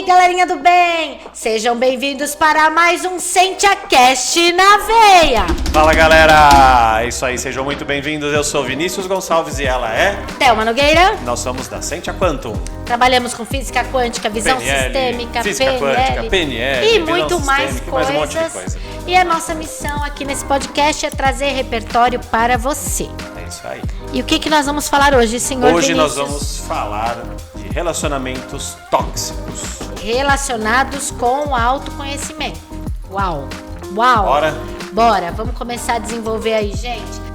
galerinha do bem! Sejam bem-vindos para mais um SentiaCast na veia! Fala, galera! É isso aí, sejam muito bem-vindos. Eu sou Vinícius Gonçalves e ela é... Thelma Nogueira. Nós somos da Sentia Quantum. Trabalhamos com física quântica, visão PNL, sistêmica, física quântica, PNL, e visão muito mais sistêmica, coisas. mais um monte de coisa. E a nossa missão aqui nesse podcast é trazer repertório para você. É isso aí. E o que nós vamos falar hoje, senhor Hoje Vinícius? nós vamos falar de relacionamentos tóxicos. Relacionados com o autoconhecimento. Uau! Uau! Bora! Vamos começar a desenvolver aí, gente.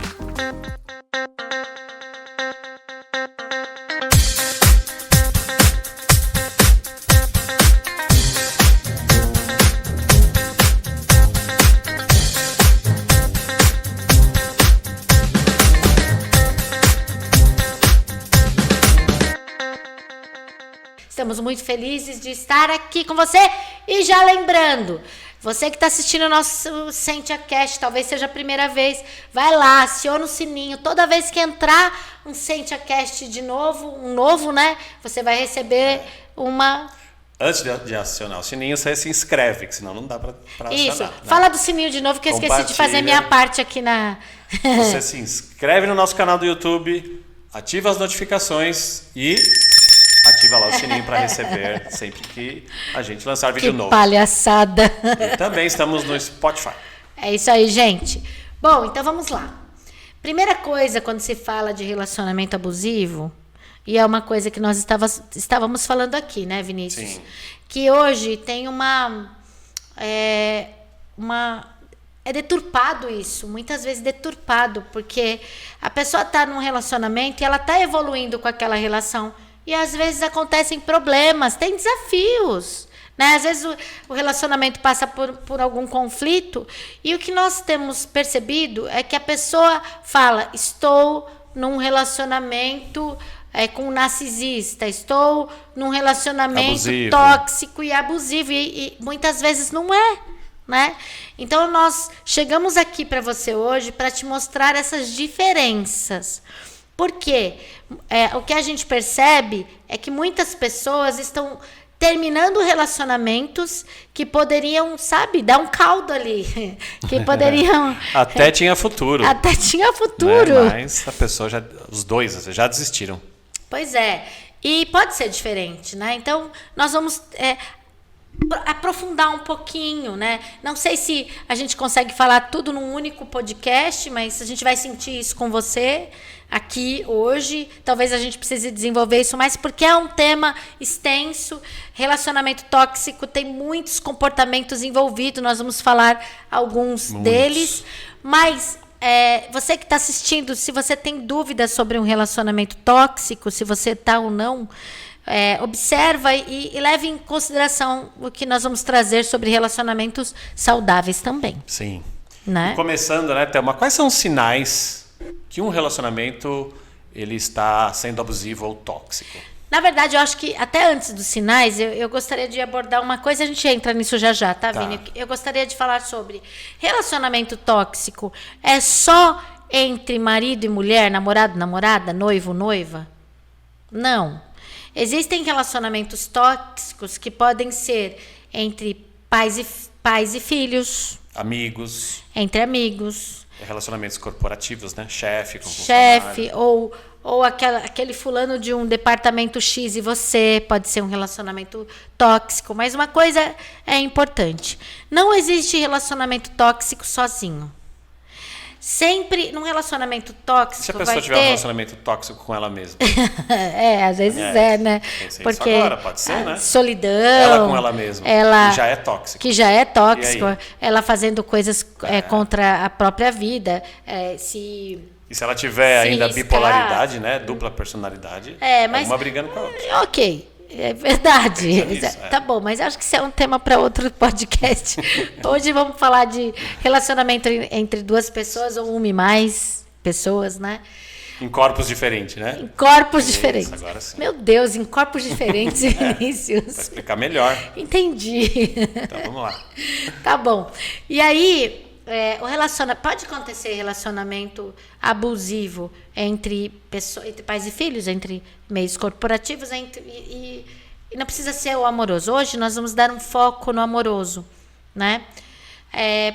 Estamos muito felizes de estar aqui com você. E já lembrando, você que está assistindo o nosso SentiaCast, talvez seja a primeira vez, vai lá, aciona o sininho. Toda vez que entrar um SentiaCast de novo, um novo, né? Você vai receber uma... Antes de acionar o sininho, você se inscreve, que senão não dá para acionar. Isso, né? Fala do sininho de novo, que eu esqueci de fazer a minha parte aqui na... Você se inscreve no nosso canal do YouTube, ativa as notificações e... ativa lá o sininho para receber sempre que a gente lançar vídeo novo. Que palhaçada! E também estamos no Spotify. É isso aí, gente. Bom, então vamos lá. Primeira coisa, quando se fala de relacionamento abusivo, e é uma coisa que nós estávamos falando aqui, né, Vinícius? Sim. Que hoje tem é deturpado isso, muitas vezes deturpado, porque a pessoa está num relacionamento e ela está evoluindo com aquela relação. E às vezes acontecem problemas, tem desafios, né? Às vezes o relacionamento passa por algum conflito e o que nós temos percebido é que a pessoa fala, estou num relacionamento com um narcisista, estou num relacionamento abusivo. Tóxico e abusivo e muitas vezes não é, né? Então nós chegamos aqui para você hoje para te mostrar essas diferenças. Porque o que a gente percebe é que muitas pessoas estão terminando relacionamentos que poderiam, sabe, dar um caldo ali. Que poderiam... Até tinha futuro. Até tinha futuro. Né? Mas a pessoa os dois já desistiram. Pois é. E pode ser diferente, né? Então, nós vamos... aprofundar um pouquinho, né? Não sei se a gente consegue falar tudo num único podcast, mas a gente vai sentir isso com você aqui hoje. Talvez a gente precise desenvolver isso mais, porque é um tema extenso. Relacionamento tóxico tem muitos comportamentos envolvidos. Nós vamos falar alguns deles. Mas você que está assistindo, se você tem dúvidas sobre um relacionamento tóxico, se você está ou não... observa e leve em consideração o que nós vamos trazer sobre relacionamentos saudáveis também. Sim. Né? E começando, né, Thelma, quais são os sinais que um relacionamento ele está sendo abusivo ou tóxico? Na verdade, eu acho que até antes dos sinais, eu gostaria de abordar uma coisa, a gente entra nisso já, tá, Vini? Eu gostaria de falar sobre relacionamento tóxico. É só entre marido e mulher, namorado, namorada, noivo, noiva? Não. Existem relacionamentos tóxicos que podem ser entre pais e filhos. Amigos. Entre amigos. Relacionamentos corporativos, né? Chefe com chefe, ou aquele fulano de um departamento X e você, pode ser um relacionamento tóxico. Mas uma coisa é importante. Não existe relacionamento tóxico sozinho. Sempre num relacionamento tóxico. Se a pessoa tiver um relacionamento tóxico com ela mesma. Às vezes né? Porque isso agora, pode ser, né? Solidão. Ela com ela mesma. Que já é tóxico. Que já é tóxico. Ela fazendo coisas contra a própria vida. E se ela tiver ainda riscar, bipolaridade, né? Dupla personalidade. Mas, uma brigando com a outra. Ok. É verdade. Tá bom, mas acho que isso é um tema para outro podcast. Hoje vamos falar de relacionamento entre duas pessoas ou uma e mais pessoas, né? Em corpos diferentes, né? Em corpos diferentes. Agora sim. Meu Deus, em corpos diferentes, Vinícius. Para explicar melhor. Entendi. Então vamos lá. Tá bom. E aí, pode acontecer relacionamento abusivo entre pais e filhos, entre meios corporativos, E não precisa ser o amoroso. Hoje nós vamos dar um foco no amoroso, né?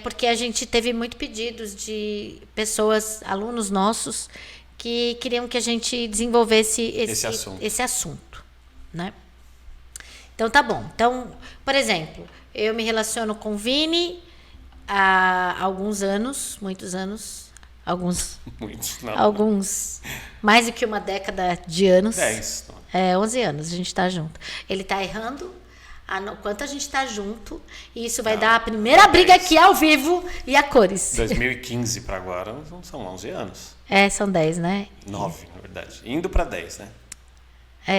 Porque a gente teve muito pedidos de pessoas, alunos nossos, que queriam que a gente desenvolvesse esse assunto, né? Então, tá bom. Então, por exemplo, eu me relaciono com o Vini há alguns anos, muitos anos, Muitos, não. alguns, mais do que uma década de anos. 10. 11 anos a gente tá junto. Ele tá errando quanto a gente tá junto, e isso vai dar a primeira briga aqui ao vivo e a cores. 2015 para agora são 11 anos. São 10, né? 9, na verdade. Indo para 10, né?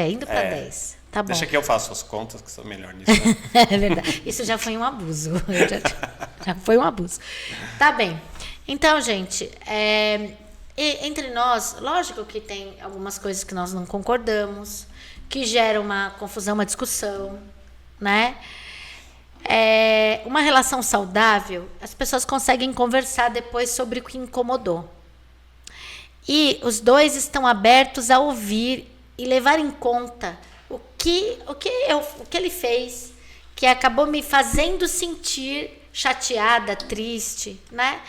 Indo para 10. Tá bom. Deixa que eu faço as contas, que sou melhor nisso. Né? É verdade. Isso já foi um abuso. Já foi um abuso. Tá bem. Então, gente, entre nós, lógico que tem algumas coisas que nós não concordamos, que geram uma confusão, uma discussão, né? Uma relação saudável, as pessoas conseguem conversar depois sobre o que incomodou. E os dois estão abertos a ouvir e levar em conta o que ele fez, que acabou me fazendo sentir chateada, triste, né?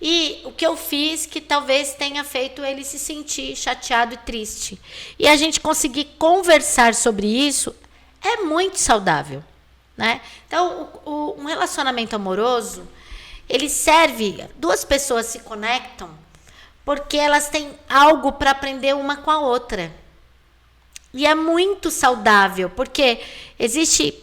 E o que eu fiz que talvez tenha feito ele se sentir chateado e triste. E a gente conseguir conversar sobre isso é muito saudável, né? Então, um relacionamento amoroso, ele serve, duas pessoas se conectam porque elas têm algo para aprender uma com a outra. E é muito saudável, porque existe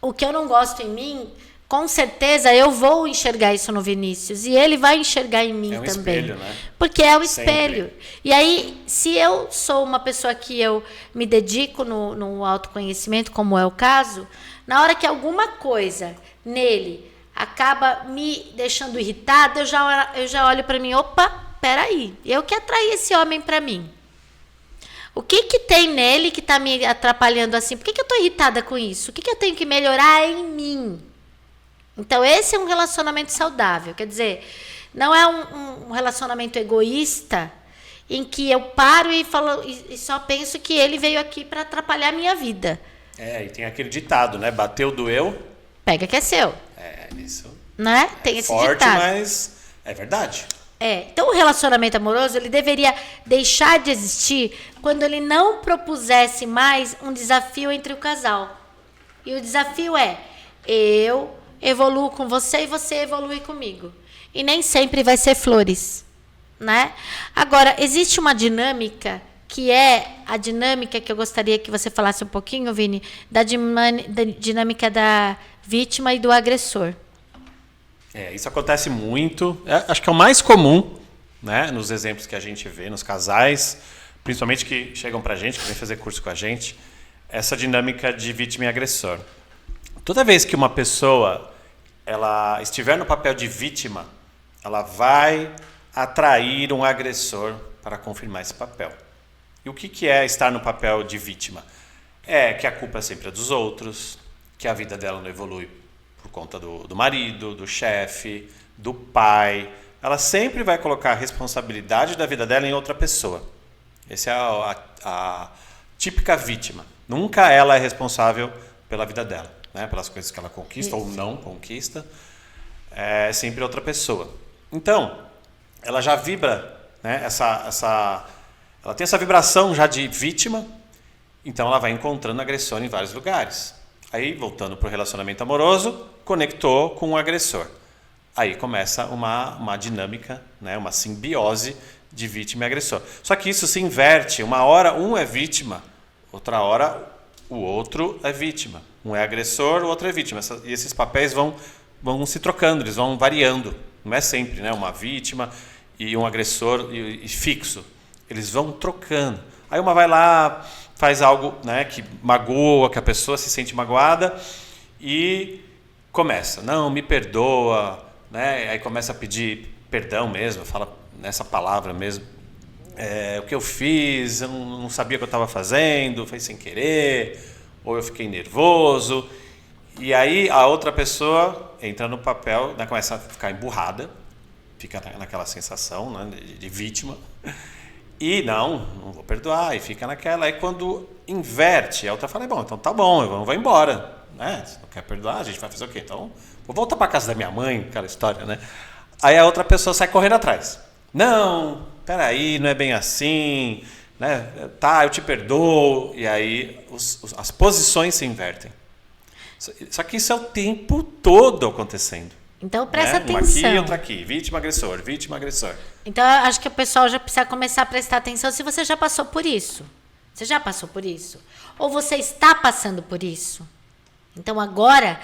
o que eu não gosto em mim, com certeza eu vou enxergar isso no Vinícius, e ele vai enxergar em mim também. Espelho, né? Porque é o espelho. E aí, se eu sou uma pessoa que eu me dedico no autoconhecimento, como é o caso, na hora que alguma coisa nele acaba me deixando irritada, eu já olho para mim, opa, peraí, eu que atraí esse homem para mim. O que tem nele que está me atrapalhando assim? Por que eu estou irritada com isso? O que eu tenho que melhorar em mim? Então, esse é um relacionamento saudável. Quer dizer, não é um relacionamento egoísta em que eu paro e só penso que ele veio aqui para atrapalhar a minha vida. E tem aquele ditado, né? Bateu, doeu. Pega que é seu. Isso. Né? Tem esse forte, ditado. Mas é verdade. Então, o relacionamento amoroso, ele deveria deixar de existir quando ele não propusesse mais um desafio entre o casal. E o desafio é, eu evoluo com você e você evolui comigo. E nem sempre vai ser flores, né? Agora, existe uma dinâmica, que é a dinâmica que eu gostaria que você falasse um pouquinho, Vini, da dinâmica da vítima e do agressor. Isso acontece muito. Acho que é o mais comum, né, nos exemplos que a gente vê nos casais, principalmente que chegam pra gente, que vêm fazer curso com a gente, essa dinâmica de vítima e agressor. Toda vez que uma pessoa ela estiver no papel de vítima, ela vai atrair um agressor para confirmar esse papel. E o que é estar no papel de vítima? É que a culpa sempre é dos outros, que a vida dela não evolui por conta do marido, do chefe, do pai. Ela sempre vai colocar a responsabilidade da vida dela em outra pessoa. Essa é a típica vítima. Nunca ela é responsável pela vida dela, né? Pelas coisas que ela conquista ou não conquista. É sempre outra pessoa. Então, ela já vibra, né? Ela tem essa vibração já de vítima, então ela vai encontrando agressor em vários lugares. Aí, voltando para o relacionamento amoroso, conectou com o agressor. Aí começa uma dinâmica, né? Uma simbiose de vítima e agressor. Só que isso se inverte. Uma hora um é vítima, outra hora o outro é vítima. Um é agressor, o outro é vítima. E esses papéis vão se trocando, eles vão variando. Não é sempre, né? Uma vítima e um agressor e fixo. Eles vão trocando. Aí uma vai lá, faz algo, né, que magoa, que a pessoa se sente magoada e começa, não, me perdoa, né? Aí começa a pedir perdão mesmo, fala nessa palavra mesmo. O que eu fiz, eu não sabia o que eu estava fazendo, foi sem querer, ou eu fiquei nervoso. E aí a outra pessoa entra no papel, né, começa a ficar emburrada, fica naquela sensação, né, de vítima. E não vou perdoar, e fica naquela. Aí quando inverte, a outra fala, bom, então tá bom, eu vou embora. Né? Se não quer perdoar, a gente vai fazer o quê? Então, vou voltar para casa da minha mãe, aquela história, né? Aí a outra pessoa sai correndo atrás. Não, peraí, não é bem assim, né? Tá, eu te perdoo. E aí as posições se invertem. Só que isso é o tempo todo acontecendo. Então presta atenção. Uma aqui, outra aqui. Vítima, agressor, vítima, agressor. Então eu acho que o pessoal já precisa começar a prestar atenção se você já passou por isso. Você já passou por isso? Ou você está passando por isso? Então agora,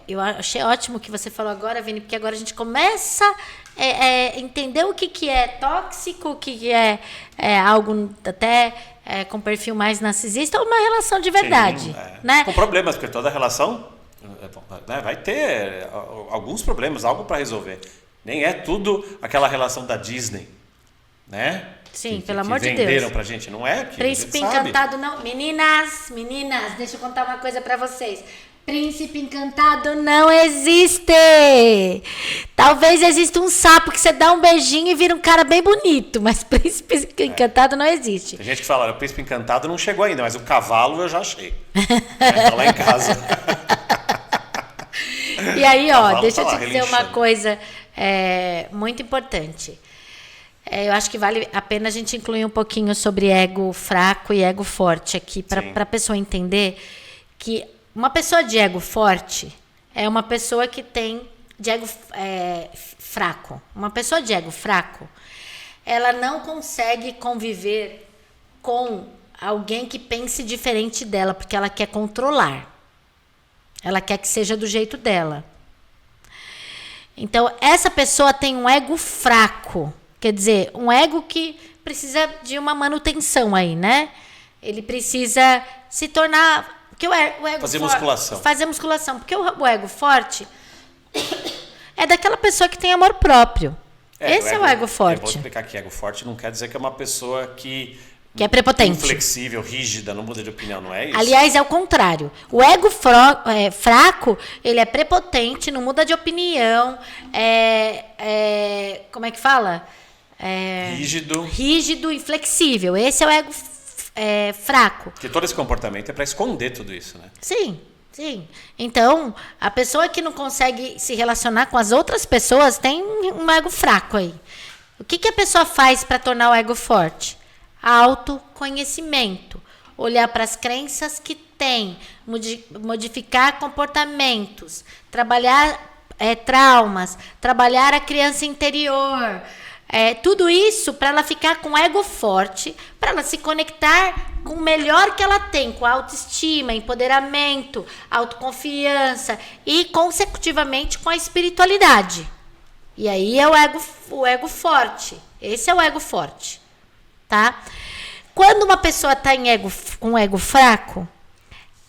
eu achei ótimo o que você falou agora, Vini, porque agora a gente começa a entender o que é tóxico, o que é algo até com perfil mais narcisista, ou uma relação de verdade. Sim, né? Com problemas, porque toda relação vai ter alguns problemas, algo para resolver. Nem é tudo aquela relação da Disney, né? Sim, pelo amor de Deus. Venderam pra gente, não é? Que Príncipe Encantado não... Meninas, deixa eu contar uma coisa pra vocês. Príncipe Encantado não existe. Talvez exista um sapo que você dá um beijinho e vira um cara bem bonito, mas Príncipe Encantado não existe. Tem gente que fala, o Príncipe Encantado não chegou ainda, mas o cavalo eu já achei. Tá lá em casa. E aí, deixa eu te dizer uma coisa muito importante. Eu acho que vale a pena a gente incluir um pouquinho sobre ego fraco e ego forte aqui, para a pessoa entender que uma pessoa de ego forte é uma pessoa que tem de ego fraco. Uma pessoa de ego fraco, ela não consegue conviver com alguém que pense diferente dela, porque ela quer controlar. Ela quer que seja do jeito dela. Então, essa pessoa tem um ego fraco. Quer dizer, um ego que precisa de uma manutenção aí, né? Ele precisa se tornar... Porque o ego fazer musculação. Fazer musculação. Porque o ego forte é daquela pessoa que tem amor próprio. Esse é o ego forte. Eu vou explicar que ego forte não quer dizer que é uma pessoa que é prepotente. Inflexível, rígida, não muda de opinião, não é isso? Aliás, é o contrário. O ego fraco, ele é prepotente, não muda de opinião, como é que fala? Rígido, inflexível. Esse é o ego fraco. Porque todo esse comportamento é para esconder tudo isso, né? Sim. Então, a pessoa que não consegue se relacionar com as outras pessoas tem um ego fraco aí. O que a pessoa faz para tornar o ego forte? Autoconhecimento. Olhar para as crenças que tem, modificar comportamentos, trabalhar traumas, trabalhar a criança interior. Tudo isso para ela ficar com ego forte, para ela se conectar com o melhor que ela tem, com autoestima, empoderamento, autoconfiança e, consecutivamente, com a espiritualidade. E aí é o ego forte. Esse é o ego forte. Tá? Quando uma pessoa está com ego fraco,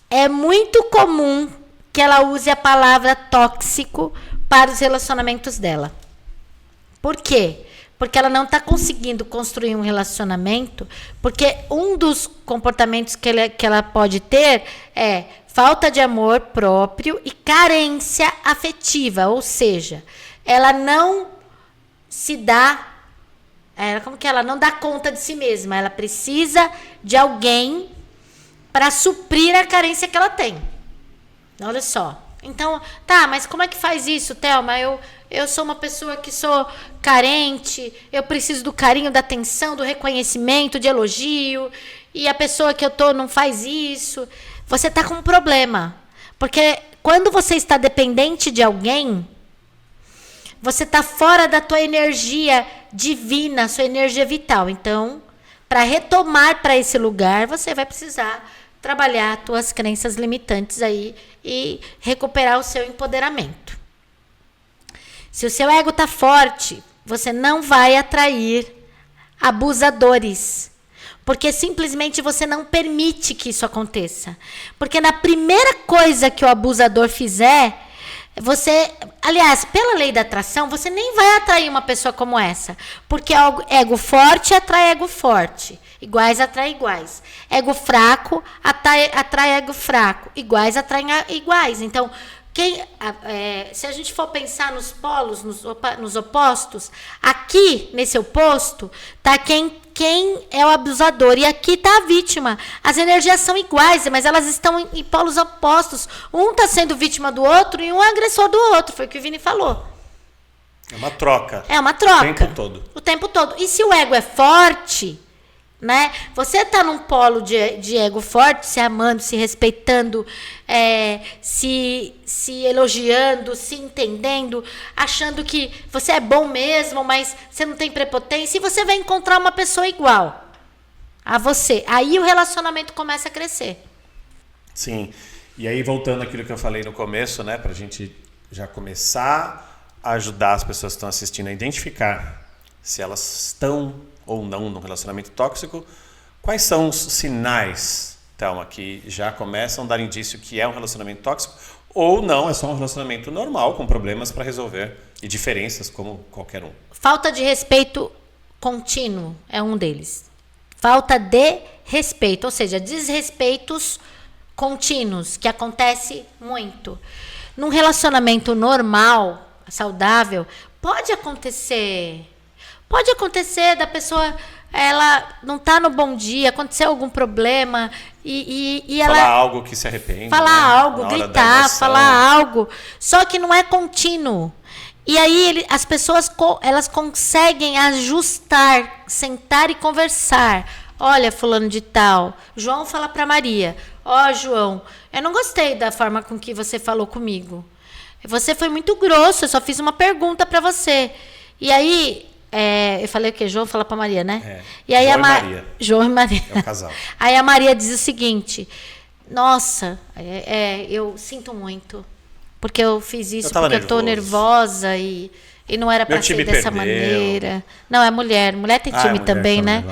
é muito comum que ela use a palavra tóxico para os relacionamentos dela. Por quê? Porque ela não está conseguindo construir um relacionamento, porque um dos comportamentos que ela pode ter é falta de amor próprio e carência afetiva, ou seja, ela não se dá, ela não dá conta de si mesma, ela precisa de alguém para suprir a carência que ela tem. Olha só. Então, tá, mas como é que faz isso, Thelma? Eu sou uma pessoa que sou carente, eu preciso do carinho, da atenção, do reconhecimento, de elogio, e a pessoa que eu tô não faz isso. Você tá com um problema. Porque quando você está dependente de alguém, você está fora da tua energia divina, sua energia vital. Então, para retomar para esse lugar, você vai precisar trabalhar as tuas crenças limitantes aí e recuperar o seu empoderamento. Se o seu ego está forte, você não vai atrair abusadores. Porque simplesmente você não permite que isso aconteça. Porque na primeira coisa que o abusador fizer, aliás, pela lei da atração, você nem vai atrair uma pessoa como essa. Porque ego forte atrai ego forte. Iguais atrai iguais. Ego fraco atrai ego fraco. Iguais atraem iguais. Então, Se a gente for pensar nos polos, nos opostos, aqui, nesse oposto, tá quem é o abusador. E aqui está a vítima. As energias são iguais, mas elas estão em polos opostos. Um está sendo vítima do outro e um é agressor do outro. Foi o que o Vini falou. É uma troca. É uma troca. O tempo todo. O tempo todo. E se o ego é forte, né? Você está num polo de ego forte, se amando, se respeitando, se elogiando, se entendendo, achando que você é bom mesmo, mas você não tem prepotência, e você vai encontrar uma pessoa igual a você. Aí o relacionamento começa a crescer. Sim. E aí, voltando àquilo que eu falei no começo, né, pra gente já começar a ajudar as pessoas que estão assistindo a identificar se elas estão ou não no relacionamento tóxico, quais são os sinais, Thelma, que já começam a dar indício que é um relacionamento tóxico ou não, é só um relacionamento normal com problemas para resolver e diferenças como qualquer um? Falta de respeito contínuo é um deles. Falta de respeito, ou seja, desrespeitos contínuos, que acontece muito. Num relacionamento normal, saudável, pode acontecer da pessoa, ela não tá no bom dia, aconteceu algum problema e ela... Falar algo que se arrepende. Falar algo, gritar, falar algo, só que não é contínuo. E aí as pessoas, elas conseguem ajustar, sentar e conversar. Olha, fulano de tal, João fala para Maria, João, eu não gostei da forma com que você falou comigo. Você foi muito grosso, eu só fiz uma pergunta para você. E aí, eu falei o quê? João fala para Maria, né? E aí João e Maria. João e Maria. É o casal. Aí a Maria diz o seguinte, nossa, eu sinto muito, porque eu fiz isso, porque eu tô nervosa e não era para ser dessa maneira. Não, é mulher. Mulher tem time também, né?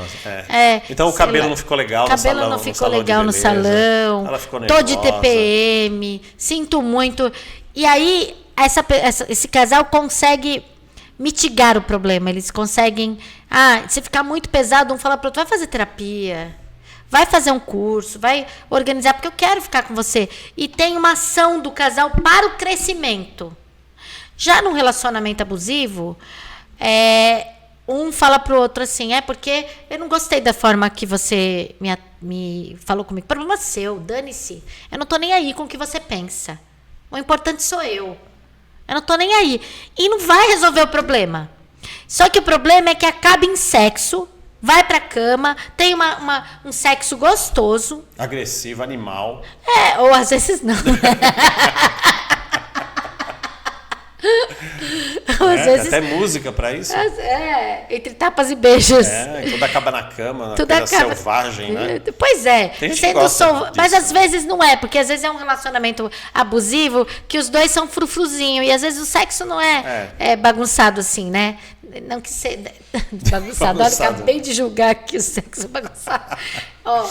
Então o cabelo não ficou legal no salão. O cabelo não ficou legal no salão. Ela ficou nervosa. Tô de TPM, sinto muito. E aí, esse casal consegue mitigar o problema. Eles conseguem... se ficar muito pesado, um fala pro outro, vai fazer terapia, vai fazer um curso, vai organizar, porque eu quero ficar com você. E tem uma ação do casal para o crescimento. Já num relacionamento abusivo, um fala pro outro assim, porque eu não gostei da forma que você me falou comigo. Problema seu, dane-se. Eu não tô nem aí com o que você pensa. O importante sou eu. Eu não tô nem aí. E não vai resolver o problema. Só que o problema é que acaba em sexo, vai pra cama, tem um sexo gostoso. Agressivo, animal. Ou às vezes não. Às vezes, até música pra isso. Entre tapas e beijos. Tudo acaba na cama, tudo coisa acaba... selvagem, né? Pois é. Tem gente que gosta disso. Mas às vezes não é, porque às vezes é um relacionamento abusivo que os dois são frufruzinho e às vezes o sexo não é bagunçado assim, né? Não que ser bagunçado. Olha, acabei de julgar aqui o sexo bagunçado.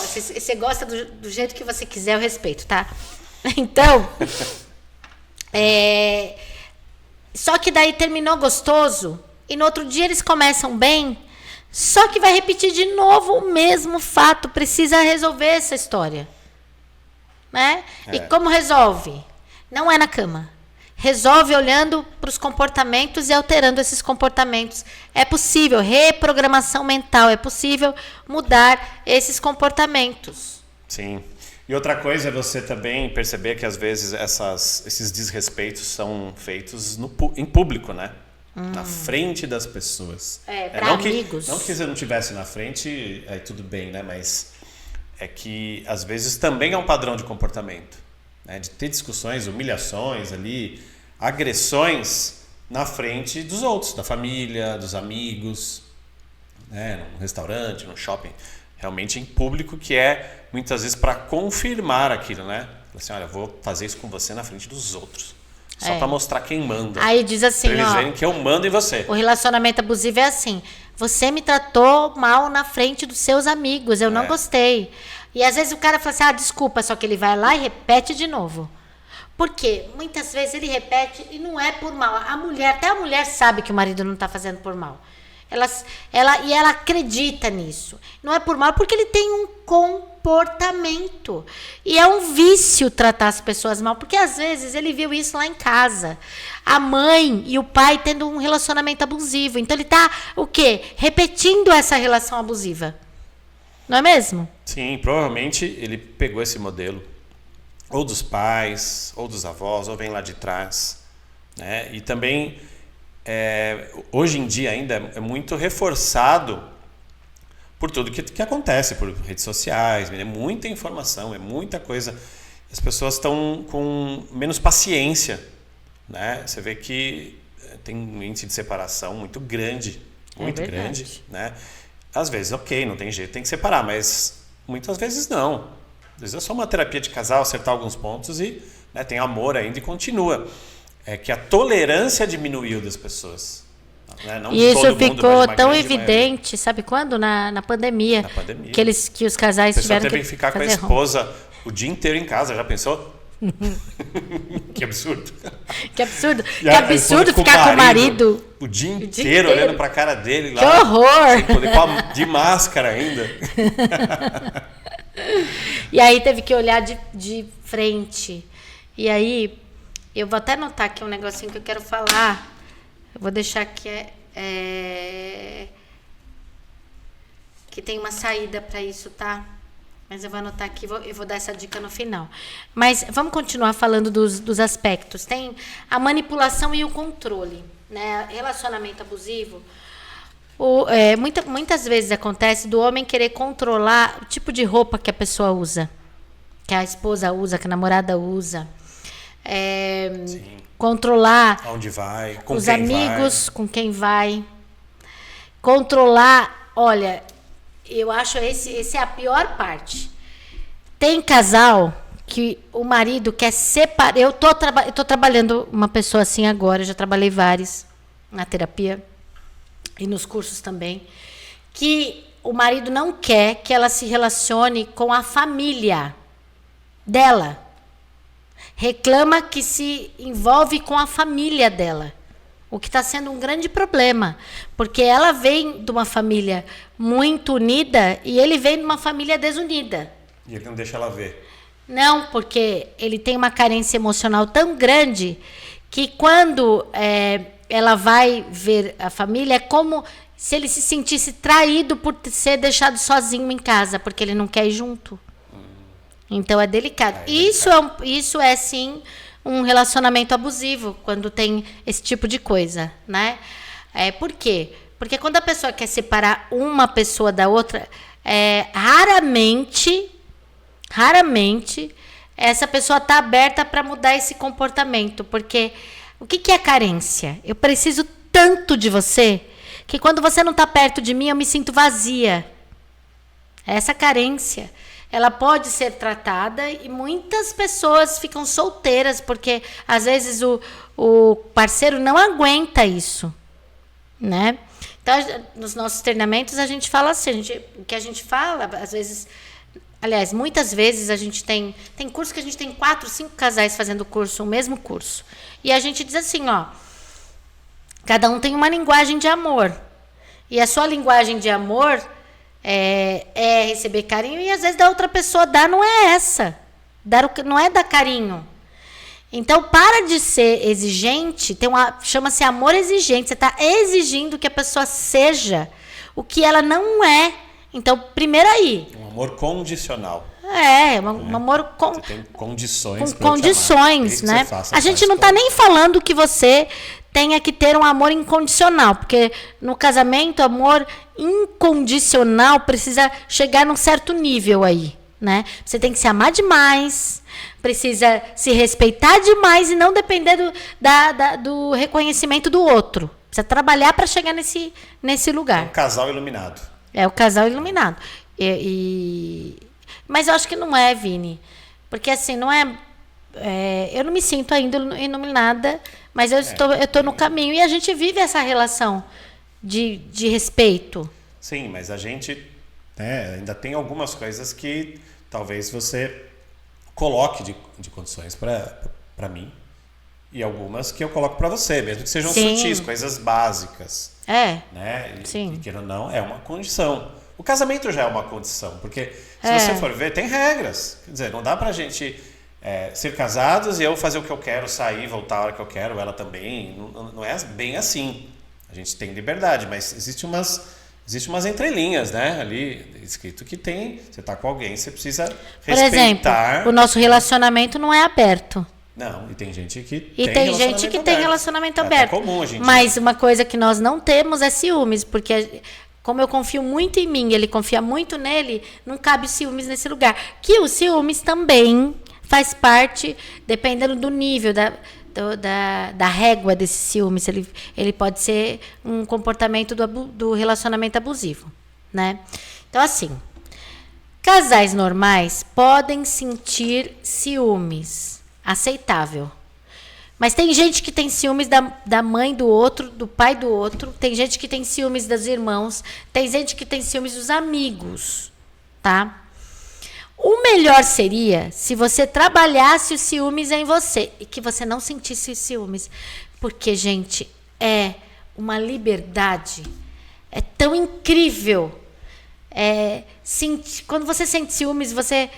Você gosta do jeito que você quiser, eu respeito, tá? Então, só que daí terminou gostoso e no outro dia eles começam bem, só que vai repetir de novo o mesmo fato, precisa resolver essa história, né? E como resolve? Não é na cama. Resolve olhando para os comportamentos e alterando esses comportamentos. É possível, reprogramação mental, é possível mudar esses comportamentos. Sim. E outra coisa é você também perceber que às vezes esses desrespeitos são feitos em público, né? Na frente das pessoas. Para amigos. Não que você não estivesse na frente, aí tudo bem, né? Mas é que às vezes também é um padrão de comportamento, né? De ter discussões, humilhações ali, agressões na frente dos outros, da família, dos amigos, né? Num restaurante, num shopping. Realmente em público, que é muitas vezes para confirmar aquilo, né? Assim, olha, eu vou fazer isso com você na frente dos outros. Só para mostrar quem manda. Aí diz assim, pra eles verem que eu mando em você. O relacionamento abusivo é assim, você me tratou mal na frente dos seus amigos, eu não gostei. E às vezes o cara fala assim, desculpa, só que ele vai lá e repete de novo. Por quê? Muitas vezes ele repete e não é por mal. Até a mulher sabe que o marido não está fazendo por mal. ela acredita nisso. Não é por mal, porque ele tem um comportamento. E é um vício tratar as pessoas mal, porque às vezes ele viu isso lá em casa. A mãe e o pai tendo um relacionamento abusivo. Então ele está o quê? Repetindo essa relação abusiva. Não é mesmo? Sim, provavelmente ele pegou esse modelo ou dos pais, ou dos avós, ou vem lá de trás, né? E também hoje em dia ainda é muito reforçado por tudo que acontece, por redes sociais, é muita informação, é muita coisa. As pessoas estão com menos paciência, né? Você vê que tem um índice de separação muito grande, muito grande, né? Às vezes, ok, não tem jeito, tem que separar, mas muitas vezes não. Às vezes é só uma terapia de casal, acertar alguns pontos e, né, tem amor ainda e continua. É que a tolerância diminuiu das pessoas. Né? Não e isso todo mundo, ficou tão maioria. evidente, sabe quando? Na pandemia. Na pandemia. Que os casais tiveram teve que que ficar com a fazer esposa o dia inteiro em casa, já pensou? Que absurdo. Que absurdo. E Que absurdo com ficar com o marido o dia inteiro olhando pra cara dele lá. Que horror! Sem poder, de máscara ainda. E aí teve que olhar de frente. E aí, eu vou até anotar aqui um negocinho que eu quero falar. Eu vou deixar aqui que tem uma saída para isso, tá? Mas eu vou anotar aqui, eu vou dar essa dica no final. Mas vamos continuar falando dos aspectos. Tem a manipulação e o controle, né? Relacionamento abusivo. Muitas vezes acontece do homem querer controlar o tipo de roupa que a pessoa usa. Que a esposa usa, que a namorada usa. Controlar aonde vai, com os quem amigos, vai. com quem vai. Controlar, olha, eu acho esse é a pior parte. Tem casal que o marido quer separar. Eu tô trabalhando uma pessoa assim agora, já trabalhei vários na terapia e nos cursos também, que o marido não quer que ela se relacione com a família dela. Reclama que se envolve com a família dela. O que está sendo um grande problema. Porque ela vem de uma família muito unida e ele vem de uma família desunida. E ele não deixa ela ver. Não, porque ele tem uma carência emocional tão grande que quando ela vai ver a família, é como se ele se sentisse traído por ser deixado sozinho em casa, porque ele não quer ir junto. Então é delicado. Isso é sim um relacionamento abusivo, quando tem esse tipo de coisa, né? Por quê? Porque quando a pessoa quer separar uma pessoa da outra, raramente essa pessoa está aberta para mudar esse comportamento. Porque o que é carência? Eu preciso tanto de você que quando você não está perto de mim, eu me sinto vazia. Essa carência, ela pode ser tratada e muitas pessoas ficam solteiras porque às vezes o parceiro não aguenta isso, né? Então, nos nossos treinamentos a gente fala assim, o que a gente fala, às vezes, aliás, muitas vezes a gente tem curso que a gente tem 4, 5 casais fazendo o mesmo curso. E a gente diz assim, ó, cada um tem uma linguagem de amor. E a sua linguagem de amor é receber carinho e às vezes da outra pessoa dar não é essa. Não é dar carinho. Então, para de ser exigente, chama-se amor exigente. Você está exigindo que a pessoa seja o que ela não é. Então, primeiro aí. Um amor condicional. Um amor você tem condições. Com condições, né? A gente não está nem falando que você tenha que ter um amor incondicional, porque no casamento, amor incondicional precisa chegar num certo nível aí, né? Você tem que se amar demais, precisa se respeitar demais e não depender do reconhecimento do outro. Precisa trabalhar para chegar nesse lugar. É um casal iluminado. É o casal iluminado. Mas eu acho que não é, Vini. Porque assim, não é... eu não me sinto ainda iluminada, mas eu estou no caminho. E a gente vive essa relação de respeito. Sim, mas a gente ainda tem algumas coisas que talvez você coloque de condições para mim. e algumas que eu coloco para você, mesmo que sejam Sim. sutis, coisas básicas. Né? Sim. E queira ou não, é uma condição. O casamento já é uma condição, porque se você for ver, tem regras. Quer dizer, não dá pra gente ser casados e eu fazer o que eu quero, sair, voltar a hora que eu quero, ela também. Não é bem assim. A gente tem liberdade, mas existe umas entrelinhas, né? Ali escrito que você tá com alguém, você precisa respeitar. Por exemplo, o nosso relacionamento não é aberto. Não, e tem gente que tem relacionamento aberto. É comum a gente. Mas uma coisa que nós não temos é ciúmes, porque como eu confio muito em mim, ele confia muito nele, não cabe ciúmes nesse lugar. Que o ciúmes também faz parte, dependendo do nível da régua desse ciúmes, ele pode ser um comportamento do relacionamento abusivo, né? Então, assim, casais normais podem sentir ciúmes. Aceitável. Mas tem gente que tem ciúmes da mãe do outro, do pai do outro. Tem gente que tem ciúmes dos irmãos. Tem gente que tem ciúmes dos amigos. Tá? O melhor seria se você trabalhasse os ciúmes em você e que você não sentisse os ciúmes. Porque, gente, é uma liberdade. É tão incrível. Quando você sente ciúmes, você...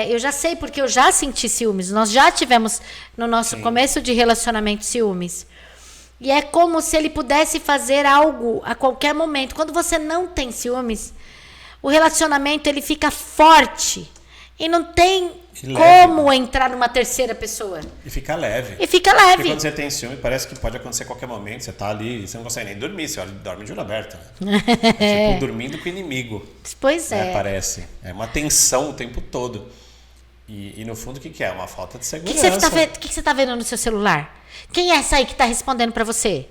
eu já sei porque eu já senti ciúmes. Nós já tivemos no nosso começo de relacionamento ciúmes. E é como se ele pudesse fazer algo a qualquer momento. Quando você não tem ciúmes, o relacionamento ele fica forte. E não tem como entrar numa terceira pessoa. E fica leve. Porque quando você tem ciúme, parece que pode acontecer a qualquer momento. Você tá ali e você não consegue nem dormir. Você dorme de olho aberto. Né? É tipo dormindo com o inimigo. Pois é. Parece. É uma tensão o tempo todo. E no fundo, o que é? Uma falta de segurança. O que você tá vendo no seu celular? Quem é essa aí que tá respondendo pra você?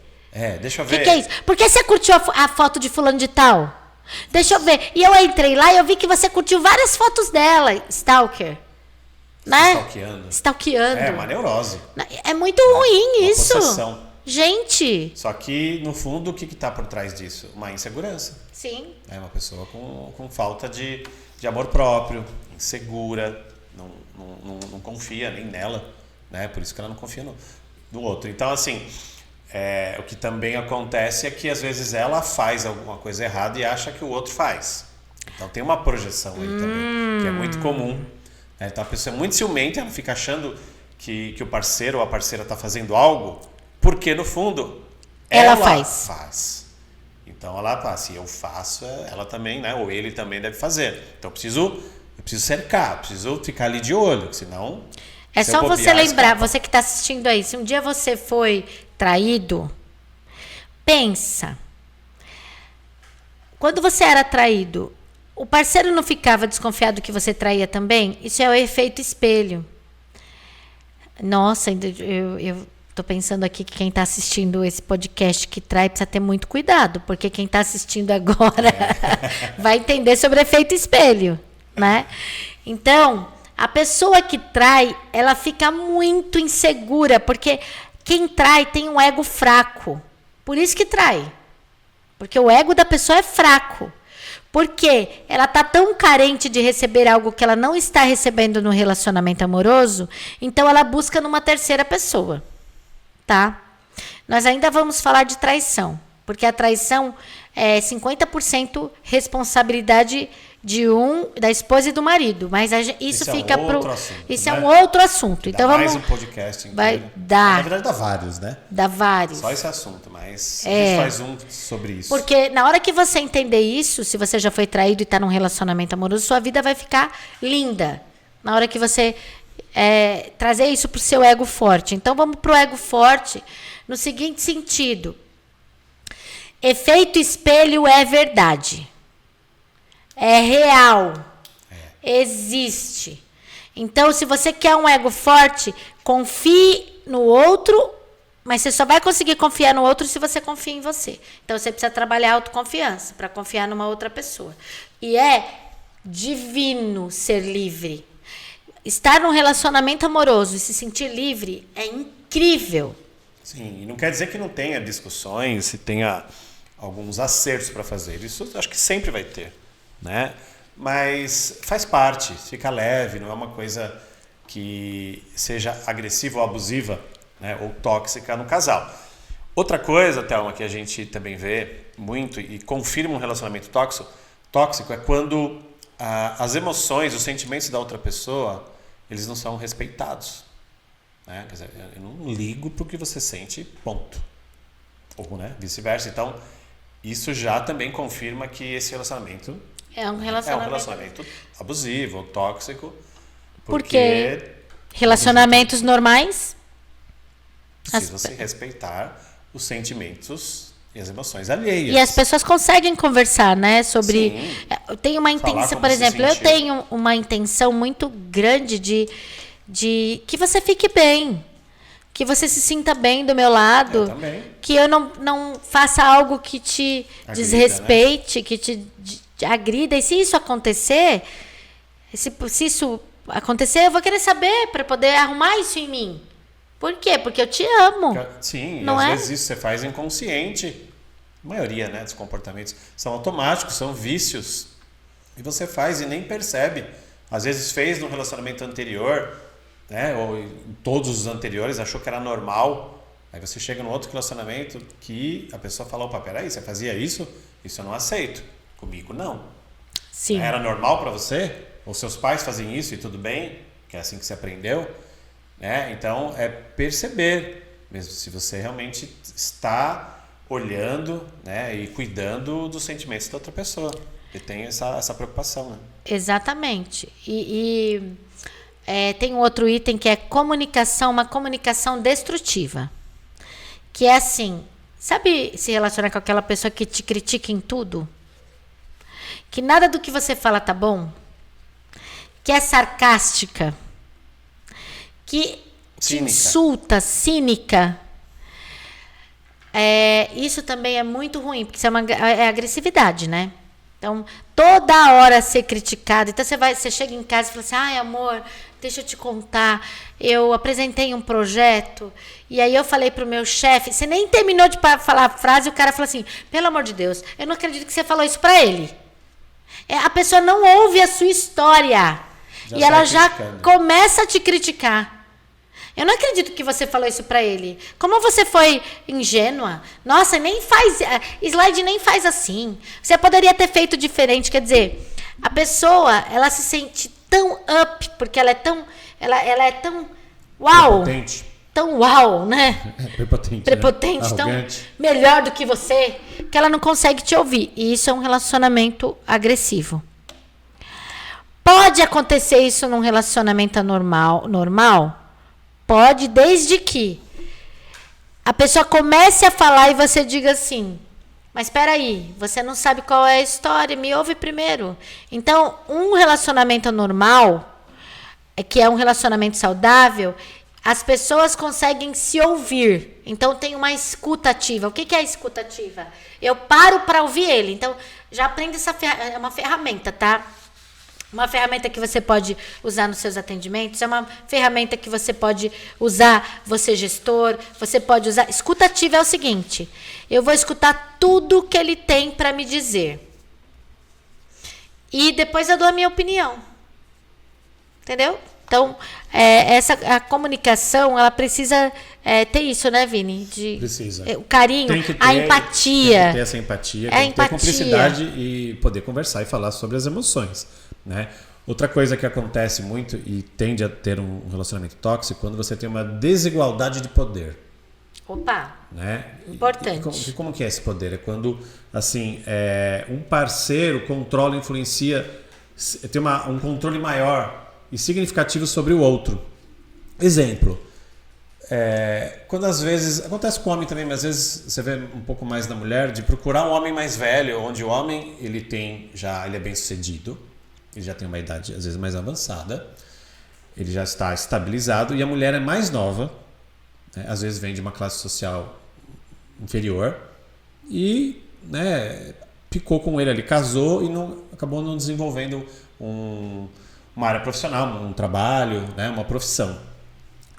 Deixa eu ver. O que é isso? Por que você curtiu a foto de fulano de tal? Deixa eu ver. E eu entrei lá e eu vi que você curtiu várias fotos dela. Stalker. Né? Stalkeando. É uma neurose. É muito ruim isso. Possessão. Gente. Só que, no fundo, o que está por trás disso? Uma insegurança. Sim. É uma pessoa com falta de amor próprio, insegura, não confia nem nela. Né? Por isso que ela não confia no outro. Então, assim... o que também acontece é que às vezes ela faz alguma coisa errada e acha que o outro faz. Então tem uma projeção aí também, que é muito comum. Então a pessoa é muito ciumenta, ela fica achando que o parceiro ou a parceira está fazendo algo, porque no fundo ela faz. Então ela se eu faço, ela também, né? Ou ele também deve fazer. Então eu preciso cercar, preciso ficar ali de olho, senão... É só você lembrar, você que está assistindo aí, se um dia você foi traído, pensa. Quando você era traído, o parceiro não ficava desconfiado que você traía também? Isso é o efeito espelho. Nossa, eu tô pensando aqui que quem está assistindo esse podcast que trai precisa ter muito cuidado, porque quem está assistindo agora vai entender sobre o efeito espelho, né? Então... A pessoa que trai, ela fica muito insegura, porque quem trai tem um ego fraco. Por isso que trai. Porque o ego da pessoa é fraco. Porque ela está tão carente de receber algo que ela não está recebendo no relacionamento amoroso, então ela busca numa terceira pessoa. Tá? Nós ainda vamos falar de traição, porque a traição é 50% responsabilidade da esposa e do marido, mas isso fica isso é um outro assunto. Então vamos mais um podcast inteiro. Na verdade dá vários, né? Dá vários. Só esse assunto, mas a gente faz um sobre isso. Porque na hora que você entender isso, se você já foi traído e está num relacionamento amoroso, sua vida vai ficar linda. Na hora que você trazer isso pro seu ego forte. Então vamos pro ego forte no seguinte sentido: efeito espelho é verdade. É real. Existe. Então, se você quer um ego forte, confie no outro, mas você só vai conseguir confiar no outro se você confia em você. Então, você precisa trabalhar a autoconfiança para confiar numa outra pessoa. E é divino ser livre. Estar num relacionamento amoroso e se sentir livre é incrível. Sim, e não quer dizer que não tenha discussões, se tenha alguns acertos para fazer. Isso acho que sempre vai ter. Né? Mas faz parte, fica leve, não é uma coisa que seja agressiva ou abusiva, né, ou tóxica no casal. Outra coisa, Thelma, que a gente também vê muito e confirma um relacionamento tóxico é quando as emoções, os sentimentos da outra pessoa, eles não são respeitados. Né? Quer dizer, eu não ligo para o que você sente, ponto. Ou, né, vice-versa. Então, isso já também confirma que esse relacionamento é um relacionamento abusivo, ou tóxico. Porque relacionamentos normais precisam se respeitar os sentimentos e as emoções alheias. E as pessoas conseguem conversar, né? Sobre. Sim. Eu tenho uma intenção, por exemplo, eu tenho uma intenção muito grande de que você fique bem. Que você se sinta bem do meu lado. Eu também. Que eu não faça algo que te desrespeite, né? Que te agrida. E se isso acontecer, se isso acontecer, eu vou querer saber para poder arrumar isso em mim. Por quê? Porque eu te amo. Sim, não e às é? vezes isso você faz inconsciente. A maioria, né, dos comportamentos são automáticos, são vícios. E você faz e nem percebe. Às vezes fez no relacionamento anterior, né, ou em todos os anteriores, achou que era normal. Aí você chega num outro relacionamento que a pessoa fala, opa, peraí, você fazia isso? Isso eu não aceito. Comigo não. Sim. Era normal para você? Ou seus pais fazem isso e tudo bem? Que é assim que você aprendeu? Né? Então, é perceber, mesmo se você realmente está olhando, né, e cuidando dos sentimentos da outra pessoa. E tem essa preocupação. Né? Exatamente. Tem um outro item que é comunicação, uma comunicação destrutiva. Que é assim, sabe se relacionar com aquela pessoa que te critica em tudo? Que nada do que você fala tá bom? Que é sarcástica? Que te insulta, cínica. Isso também é muito ruim, porque isso é agressividade, né? Então, toda hora ser criticado. Então, você chega em casa e fala assim, ai, amor, deixa eu te contar, eu apresentei um projeto, e aí eu falei pro meu chefe, você nem terminou de falar a frase, e o cara falou assim, pelo amor de Deus, eu não acredito que você falou isso pra ele. A pessoa não ouve a sua história, e ela já começa a te criticar. Eu não acredito que você falou isso pra ele. Como você foi ingênua? Nossa, nem faz... Slide nem faz assim. Você poderia ter feito diferente. Quer dizer, a pessoa, ela se sente tão up, porque ela é tão... Ela é tão... Uau! Prepotente. Tão uau, né? Prepotente, né? Tão arrogante. melhor do que você, que ela não consegue te ouvir. E isso é um relacionamento agressivo. Pode acontecer isso num relacionamento normal? Pode, desde que a pessoa comece a falar e você diga assim, mas espera aí, você não sabe qual é a história, me ouve primeiro. Então, um relacionamento normal, que é um relacionamento saudável, as pessoas conseguem se ouvir. Então, tem uma escuta ativa. O que é a escuta ativa? Eu paro para ouvir ele. Então, já aprende é uma ferramenta, tá? Uma ferramenta que você pode usar nos seus atendimentos, é uma ferramenta que você pode usar, você gestor, você pode usar. Escuta ativa é o seguinte, eu vou escutar tudo que ele tem para me dizer. E depois eu dou a minha opinião. Entendeu? Então, a comunicação, ela precisa ter isso, né, Vini? Precisa. O carinho, a empatia. Tem que ter essa empatia, tem que ter cumplicidade e poder conversar e falar sobre as emoções. Né? Outra coisa que acontece muito e tende a ter um relacionamento tóxico quando você tem uma desigualdade de poder. Opa! Né? Importante. Como que é esse poder? É quando assim, um parceiro controla, influencia, tem um controle maior e significativo sobre o outro. Exemplo, quando às vezes, acontece com o homem também, mas às vezes você vê um pouco mais da mulher, de procurar um homem mais velho, onde o homem ele é bem sucedido, ele já tem uma idade às vezes mais avançada, ele já está estabilizado e a mulher é mais nova, né? Às vezes vem de uma classe social inferior e, né, picou com ele ali, casou e acabou não desenvolvendo uma área profissional, um trabalho, né, uma profissão.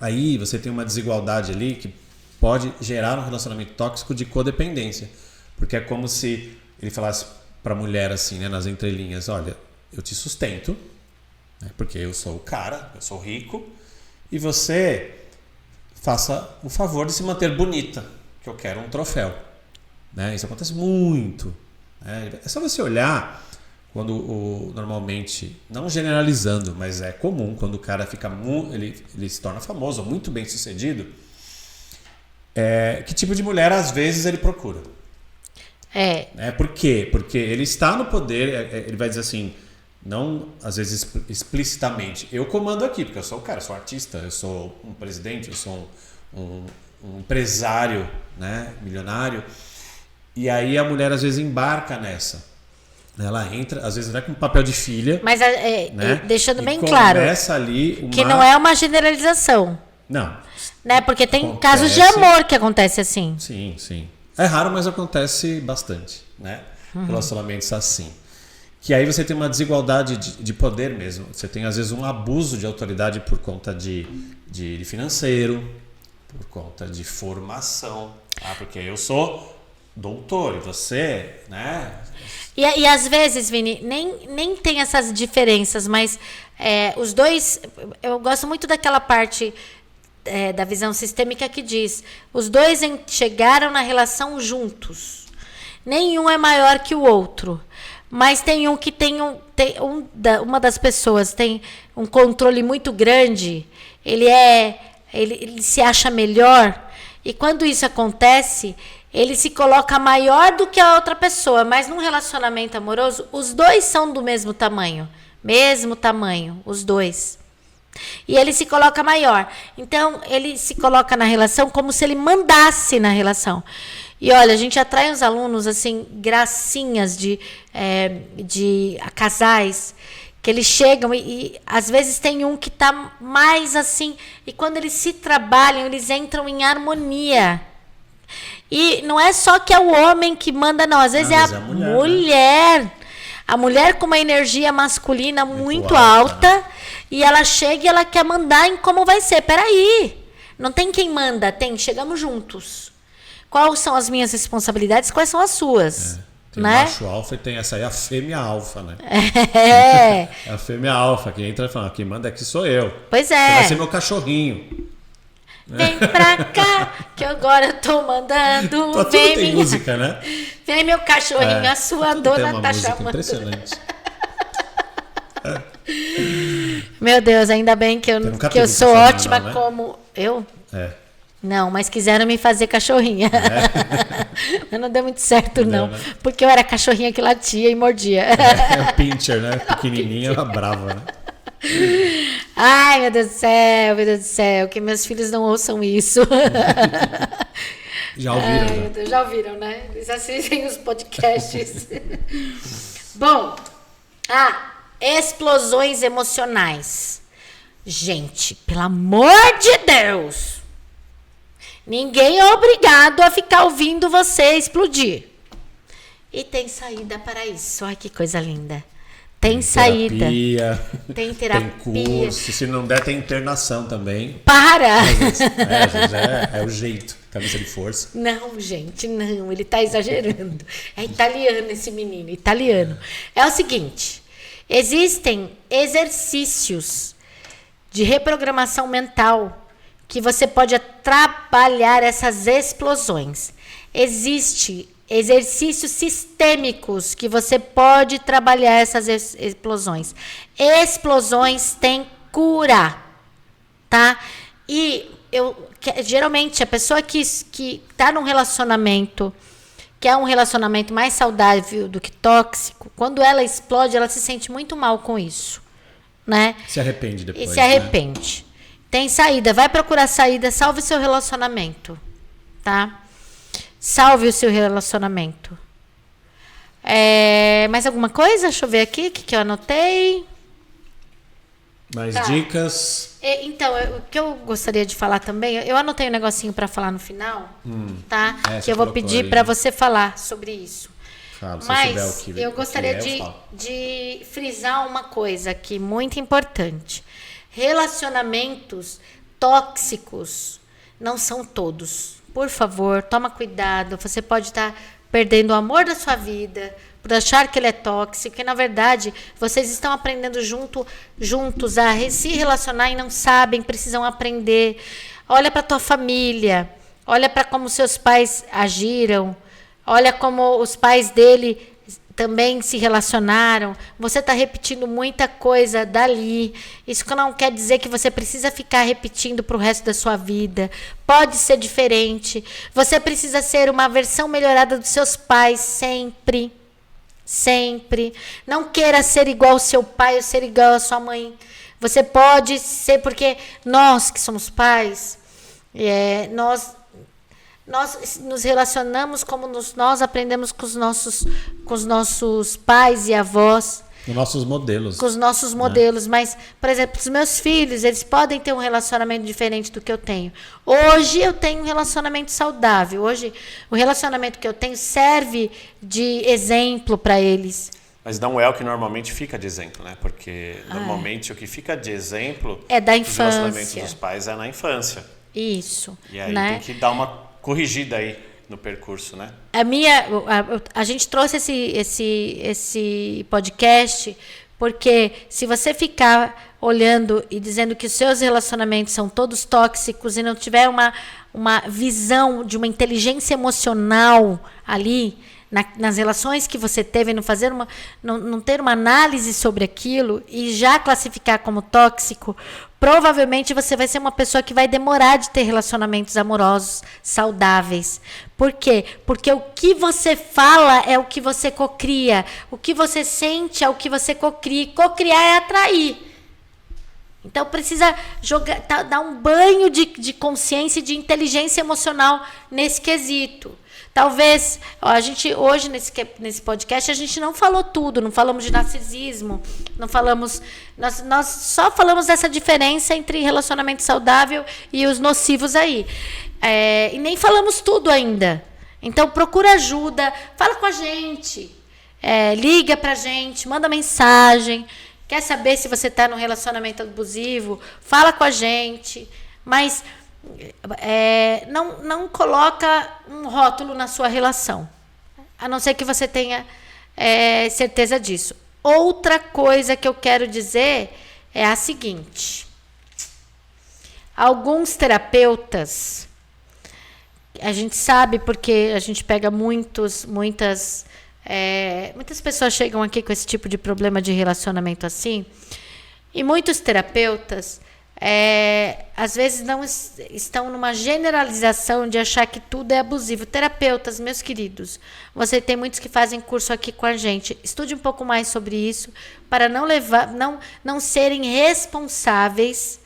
Aí você tem uma desigualdade ali que pode gerar um relacionamento tóxico de codependência, porque é como se ele falasse para a mulher assim, né, nas entrelinhas, olha, eu te sustento, né, porque eu sou o cara, eu sou rico, e você faça o favor de se manter bonita, que eu quero um troféu. Né? Isso acontece muito. Né? É só você olhar quando normalmente, não generalizando, mas é comum, quando o cara fica ele se torna famoso, muito bem sucedido, que tipo de mulher às vezes ele procura. Por quê? Porque ele está no poder, ele vai dizer assim, não às vezes explicitamente, eu comando aqui, porque eu sou o cara, eu sou um artista, eu sou um presidente, eu sou um empresário, né, milionário, e aí a mulher às vezes embarca nessa. Ela entra, às vezes até com papel de filha. Mas né? deixando bem claro ali que não é uma generalização. Não. Né? Porque tem casos de amor que acontece assim. Sim, sim. É raro, mas acontece bastante. Né? Relacionamentos assim. Que aí você tem uma desigualdade de poder mesmo. Você tem, às vezes, um abuso de autoridade por conta de financeiro, por conta de formação. Porque eu sou doutor e você, né? E às vezes, Vini, nem tem essas diferenças, mas os dois... Eu gosto muito daquela parte da visão sistêmica que diz: os dois chegaram na relação juntos. Nenhum é maior que o outro. Mas tem um que uma das pessoas tem um controle muito grande, ele se acha melhor, e quando isso acontece, ele se coloca maior do que a outra pessoa, mas num relacionamento amoroso, os dois são do mesmo tamanho, os dois. E ele se coloca maior. Então, ele se coloca na relação como se ele mandasse na relação. E olha, a gente atrai uns alunos, assim, gracinhas de casais, que eles chegam e às vezes tem um que está mais assim, e quando eles se trabalham, eles entram em harmonia. E não é só que é o homem que manda, não. Às vezes é a mulher. Né? A mulher com uma energia masculina muito alta, né? E ela chega e ela quer mandar em como vai ser. Peraí, não tem quem manda, chegamos juntos. Quais são as minhas responsabilidades, quais são as suas? Tem né? macho alfa e tem essa aí, a fêmea alfa, né? É a fêmea alfa, que entra e fala, quem manda aqui sou eu. Pois é. Você vai ser meu cachorrinho. Vem pra cá, que agora eu tô mandando. Tudo tem música, né? Vem meu cachorrinho, a sua dona tá chamando. Impressionante. Meu Deus, ainda bem que eu sou ótima não, né? Como... Eu? Não, mas quiseram me fazer cachorrinha. Mas não deu muito certo, não. Né? Porque eu era cachorrinha que latia e mordia. É o pincher, né? Pequenininha, era brava, né? Ai, meu Deus do céu, que meus filhos não ouçam isso. Já ouviram, né? Deus, já ouviram, né? Eles assistem os podcasts. Bom, explosões emocionais. Gente, pelo amor de Deus, ninguém é obrigado a ficar ouvindo você explodir. E tem saída para isso. Ai, que coisa linda. Tem saída. Tem terapia. Tem curso. Se não der, tem internação também. Para! Às vezes é o jeito. Camisa de força. Não, gente, não. Ele está exagerando. É italiano esse menino. Italiano. É o seguinte. Existem exercícios de reprogramação mental que você pode trabalhar essas explosões. Existem exercícios sistêmicos que você pode trabalhar essas explosões. Explosões têm cura, tá? E geralmente a pessoa que está num relacionamento, que é um relacionamento mais saudável do que tóxico, quando ela explode, ela se sente muito mal com isso, né? Se arrepende depois. E se arrepende. Né? Tem saída, vai procurar saída, salve seu relacionamento, tá? Salve o seu relacionamento. Mais alguma coisa? Deixa eu ver aqui o que eu anotei. Mais dicas? Então, o que eu gostaria de falar também, eu anotei um negocinho para falar no final, tá? Que eu vou pedir para você falar sobre isso. Mas eu gostaria de frisar uma coisa aqui muito importante. Relacionamentos tóxicos não são todos. Por favor, toma cuidado. Você pode estar perdendo o amor da sua vida por achar que ele é tóxico. E, na verdade, vocês estão aprendendo juntos a se relacionar e não sabem, precisam aprender Olha para tua família, olha para como seus pais agiram, olha como os pais dele também se relacionaram. Você está repetindo muita coisa dali. Isso não quer dizer que você precisa ficar repetindo para o resto da sua vida. Pode ser diferente. Você precisa ser uma versão melhorada dos seus pais sempre. Sempre. Não queira ser igual ao seu pai ou ser igual à sua mãe. Você pode ser, porque nós que somos pais, nós nos relacionamos como nós aprendemos com os nossos pais e avós. Com nossos modelos. Com os nossos modelos. Mas, por exemplo, os meus filhos, eles podem ter um relacionamento diferente do que eu tenho. Hoje eu tenho um relacionamento saudável. Hoje o relacionamento que eu tenho serve de exemplo para eles. Mas não é o que normalmente fica de exemplo, né? Porque normalmente o que fica de exemplo é da dos relacionamentos infância. dos pais é na infância. Isso. E aí né? tem que dar uma corrigida aí no percurso, né? A gente trouxe esse podcast porque se você ficar olhando e dizendo que os seus relacionamentos são todos tóxicos e não tiver uma visão de uma inteligência emocional ali nas relações que você teve, não ter uma análise sobre aquilo e já classificar como tóxico, provavelmente você vai ser uma pessoa que vai demorar de ter relacionamentos amorosos saudáveis. Por quê? Porque o que você fala é o que você cocria. O que você sente é o que você cocria. E cocriar é atrair. Então precisa dar um banho de consciência e de inteligência emocional nesse quesito. Talvez, a gente hoje nesse podcast a gente não falou tudo, não falamos de narcisismo, não falamos, nós só falamos dessa diferença entre relacionamento saudável e os nocivos aí. E nem falamos tudo ainda. Então procura ajuda, fala com a gente, liga pra gente, manda mensagem. Quer saber se você está num relacionamento abusivo? Fala com a gente, mas não coloca um rótulo na sua relação, a não ser que você tenha certeza disso. Outra coisa que eu quero dizer é a seguinte: alguns terapeutas, a gente sabe porque a gente pega muitas pessoas chegam aqui com esse tipo de problema de relacionamento assim, e muitos terapeutas às vezes não estão numa generalização de achar que tudo é abusivo. Terapeutas, meus queridos, você tem muitos que fazem curso aqui com a gente. Estude um pouco mais sobre isso para não serem responsáveis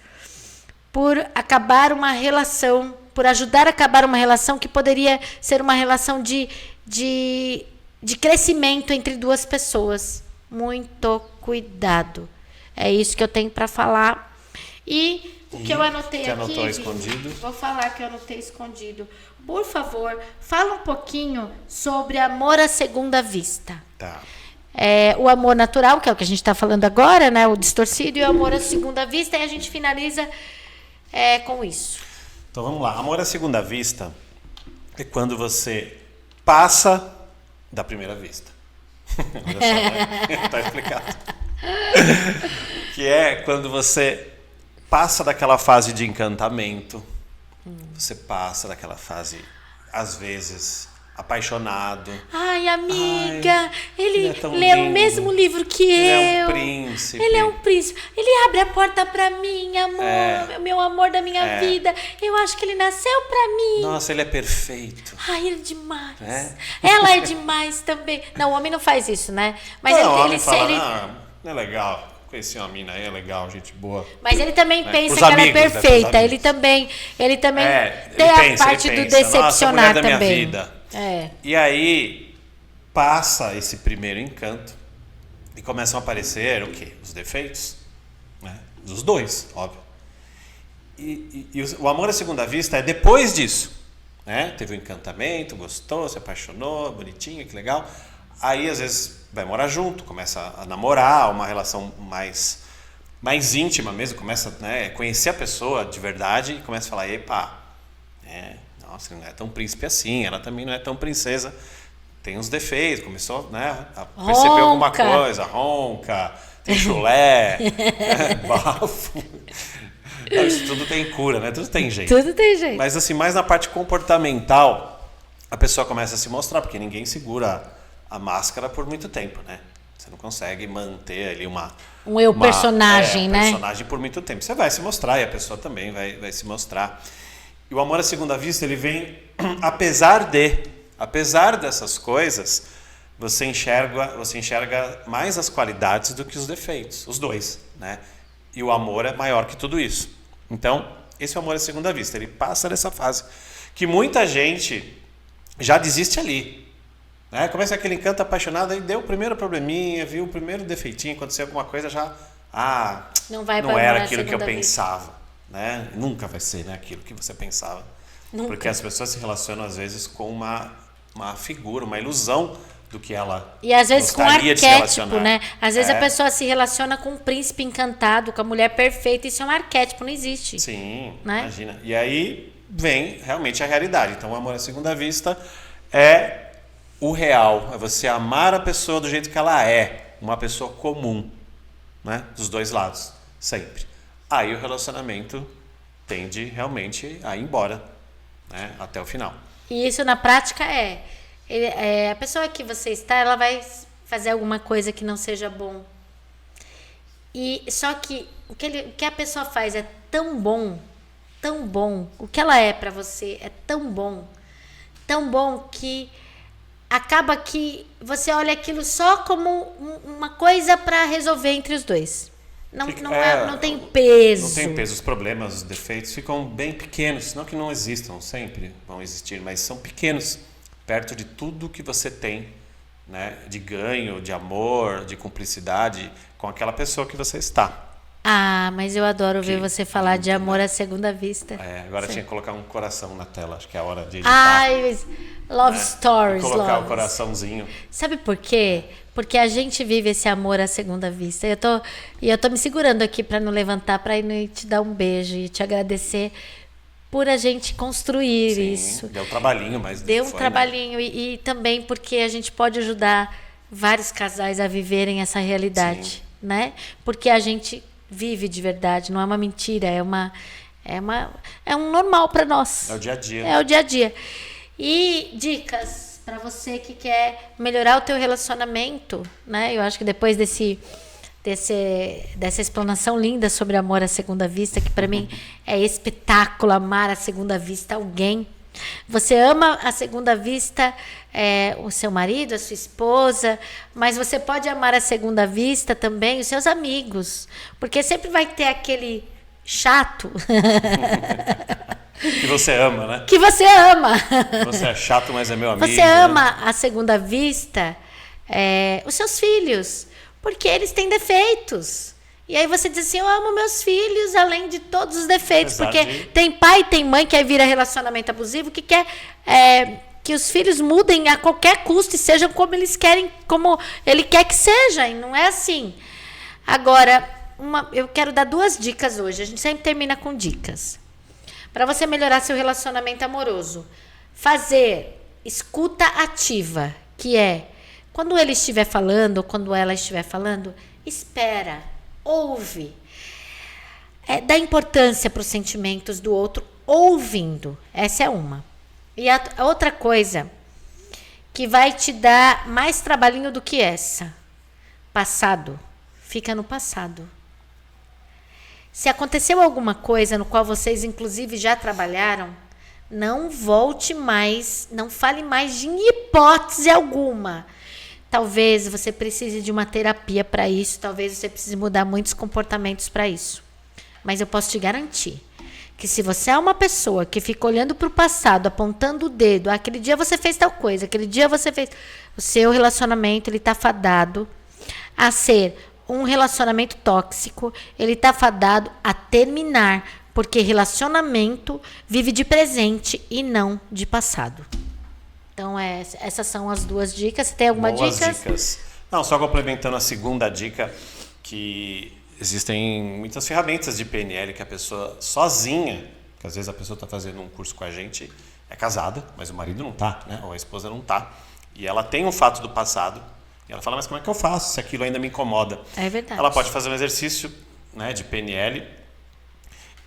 por acabar uma relação, por ajudar a acabar uma relação que poderia ser uma relação de crescimento entre duas pessoas. Muito cuidado. É isso que eu tenho para falar. E o que eu anotei aqui... Anotou escondido? Vou falar que eu anotei escondido. Por favor, fala um pouquinho sobre amor à segunda vista. Tá. O amor natural, que é o que a gente está falando agora, né? O distorcido, e o amor à segunda vista. E a gente finaliza com isso. Então vamos lá. Amor à segunda vista é quando você passa da primeira vista. Olha só, né? Tá explicado. Que é quando você passa daquela fase de encantamento, você passa daquela fase, às vezes, apaixonado. Ai, amiga, ele é lê lindo. o mesmo livro que Ele eu. É um príncipe. Ele é um príncipe. Ele abre a porta pra mim, amor, meu amor da minha vida. Eu acho que ele nasceu pra mim. Nossa, ele é perfeito. Ai, ele é demais. Ela é demais também. Não, o homem não faz isso, né? Mas Não, ele, o homem ele, fala, ele, não é legal. Conheci uma mina aí, é legal, gente boa. mas ele também pensa Pros que ela é amigos, né, perfeita. pros Ele também ele tem pensa, a parte ele do pensa, decepcionar nossa, a mulher da minha também. vida. E aí passa esse primeiro encanto e começam a aparecer o quê? Os defeitos, né? Dos dois, óbvio. E o amor à segunda vista é depois disso, né? Teve um encantamento, gostou, se apaixonou, bonitinho, que legal. Aí às vezes vai morar junto, começa a namorar, uma relação mais íntima mesmo, começa a conhecer a pessoa de verdade e começa a falar, epa, nossa, ele não é tão príncipe assim, ela também não é tão princesa, tem uns defeitos, começou a perceber alguma coisa, ronca, tem chulé, bafo. Não, isso tudo tem cura, né? Tudo tem jeito. Tudo tem jeito. Mas assim, mais na parte comportamental, a pessoa começa a se mostrar, porque ninguém segura a máscara por muito tempo, né? Você não consegue manter ali personagem, né? personagem por muito tempo. Você vai se mostrar e a pessoa também vai se mostrar. E o amor à segunda vista, ele vem apesar dessas coisas, você enxerga mais as qualidades do que os defeitos, os dois, né? E o amor é maior que tudo isso. Então, esse é o amor à segunda vista, ele passa dessa fase que muita gente já desiste ali, né? Começa aquele encanto apaixonado, aí deu o primeiro probleminha, viu o primeiro defeitinho, aconteceu alguma coisa, já não era aquilo que eu pensava, né? Nunca vai ser, né, aquilo que você pensava. Nunca. Porque as pessoas se relacionam às vezes com uma figura, uma ilusão do que ela e às vezes com gostaria de se arquétipo, relacionar. né? Às vezes a pessoa se relaciona com um príncipe encantado, com a mulher perfeita, isso é um arquétipo, não existe. Sim, né? Imagina. E aí vem realmente a realidade. Então o amor à segunda vista é o real, é você amar a pessoa do jeito que ela é, uma pessoa comum, né? Dos dois lados, sempre. Aí o relacionamento tende realmente a ir embora, né? Até o final. E isso na prática a pessoa que você está, ela vai fazer alguma coisa que não seja bom. E só que o que a pessoa faz é tão bom, o que ela é para você é tão bom que acaba que você olha aquilo só como uma coisa para resolver entre os dois. Não tem peso. Não tem peso. Os problemas, os defeitos ficam bem pequenos. Não que não existam, sempre vão existir, mas são pequenos perto de tudo que você tem, né? De ganho, de amor, de cumplicidade com aquela pessoa que você está. Ah, mas eu adoro ver você falar de amor à segunda vista. Agora tinha que colocar um coração na tela. Acho que é a hora de editar. Ai, love stories. E colocar loves. o coraçãozinho. Sabe por quê? Porque a gente vive esse amor à segunda vista. Eu tô me segurando aqui para não levantar, para ir te dar um beijo e te agradecer por a gente construir isso. Deu trabalhinho, mas deu um trabalhinho. E também porque a gente pode ajudar vários casais a viverem essa realidade, né? Porque a gente vive de verdade, não é uma mentira, é um normal para nós. É o dia a dia. É o dia a dia. E dicas para você que quer melhorar o teu relacionamento, né? Eu acho que depois dessa explanação linda sobre amor à segunda vista, que para mim é espetáculo amar à segunda vista alguém. Você ama à segunda vista o seu marido, a sua esposa, mas você pode amar à segunda vista também os seus amigos, porque sempre vai ter aquele chato que você ama, né? Que você ama. Você é chato, mas é meu amigo. Você ama à segunda vista os seus filhos, porque eles têm defeitos. E aí você diz assim, eu amo meus filhos, além de todos os defeitos. Porque tem pai e tem mãe que aí vira relacionamento abusivo, que quer que os filhos mudem a qualquer custo e sejam como eles querem, como ele quer que seja. E não é assim. Agora, eu quero dar 2 dicas hoje. A gente sempre termina com dicas. Para você melhorar seu relacionamento amoroso. Fazer escuta ativa, que é, quando ele estiver falando, ou quando ela estiver falando, espera. Ouve. Dá importância para os sentimentos do outro ouvindo. Essa é uma. E a outra coisa que vai te dar mais trabalhinho do que essa. Passado. Fica no passado. Se aconteceu alguma coisa no qual vocês inclusive já trabalharam, não volte mais, não fale mais de hipótese alguma. Talvez você precise de uma terapia para isso, talvez você precise mudar muitos comportamentos para isso. Mas eu posso te garantir que se você é uma pessoa que fica olhando para o passado, apontando o dedo, aquele dia você fez tal coisa, aquele dia você fez... O seu relacionamento, ele está fadado a ser um relacionamento tóxico, ele está fadado a terminar, porque relacionamento vive de presente e não de passado. Então, essas são as 2 dicas. Você tem alguma dica? Dicas. Não, só complementando a segunda dica, que existem muitas ferramentas de PNL que a pessoa sozinha, que às vezes a pessoa está fazendo um curso com a gente, é casada, mas o marido não está, né? Ou a esposa não está. E ela tem um fato do passado, e ela fala, mas como é que eu faço se aquilo ainda me incomoda? É verdade. Ela pode fazer um exercício, né, de PNL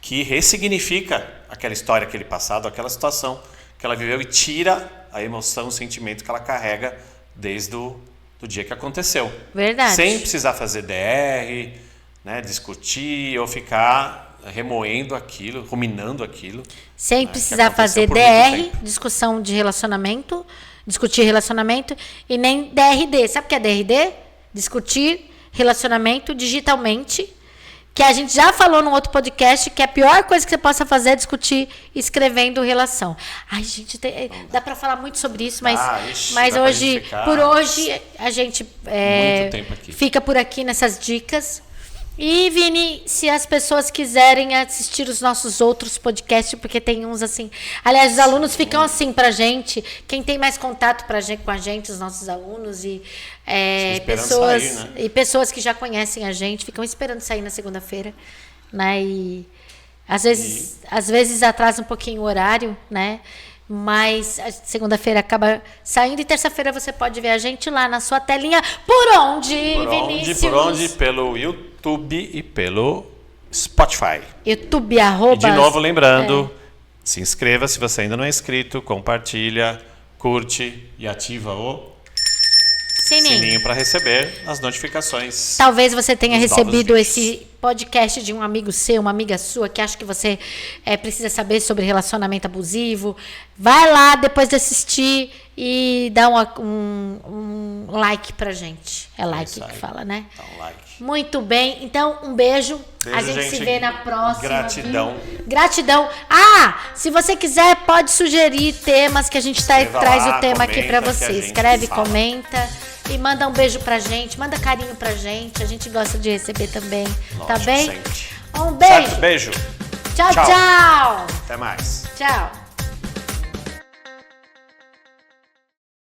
que ressignifica aquela história, aquele passado, aquela situação que ela viveu e tira a emoção, o sentimento que ela carrega desde o do dia que aconteceu. Verdade. Sem precisar fazer DR, né, discutir ou ficar remoendo aquilo, ruminando aquilo. Sem precisar fazer DR, discussão de relacionamento, discutir relacionamento, e nem DRD. Sabe o que é DRD? Discutir relacionamento digitalmente, que a gente já falou num outro podcast, que a pior coisa que você possa fazer é discutir escrevendo relação. Ai, gente, dá para falar muito sobre isso, mas, mas hoje, por hoje, a gente fica por aqui nessas dicas. E, Vini, se as pessoas quiserem assistir os nossos outros podcasts, porque tem uns assim... Aliás, os alunos ficam assim pra gente. Quem tem mais contato com a gente, os nossos alunos e pessoas, sair, né? E pessoas que já conhecem a gente, ficam esperando sair na segunda-feira, né? E às vezes atrasa um pouquinho o horário, né? Mas a segunda-feira acaba saindo e terça-feira você pode ver a gente lá na sua telinha. Por onde, Vinícius? Por onde? Pelo YouTube e pelo Spotify. YouTube, E de novo, lembrando, se inscreva se você ainda não é inscrito, compartilha, curte e ativa o sininho para receber as notificações. Talvez você tenha recebido esse podcast de um amigo seu, uma amiga sua, que acha que você precisa saber sobre relacionamento abusivo. Vai lá depois de assistir e dá um like pra gente. É like que fala, né? Dá um like. Muito bem. Então, um beijo. A gente se vê na próxima. Gratidão. Gratidão. Se você quiser, pode sugerir temas que a gente traz o tema aqui pra você. Escreve, comenta. E manda um beijo pra gente, manda carinho pra gente. A gente gosta de receber também. Lógico, tá bem? Sempre. Um beijo. Certo, beijo. Tchau, tchau. Até mais. Tchau.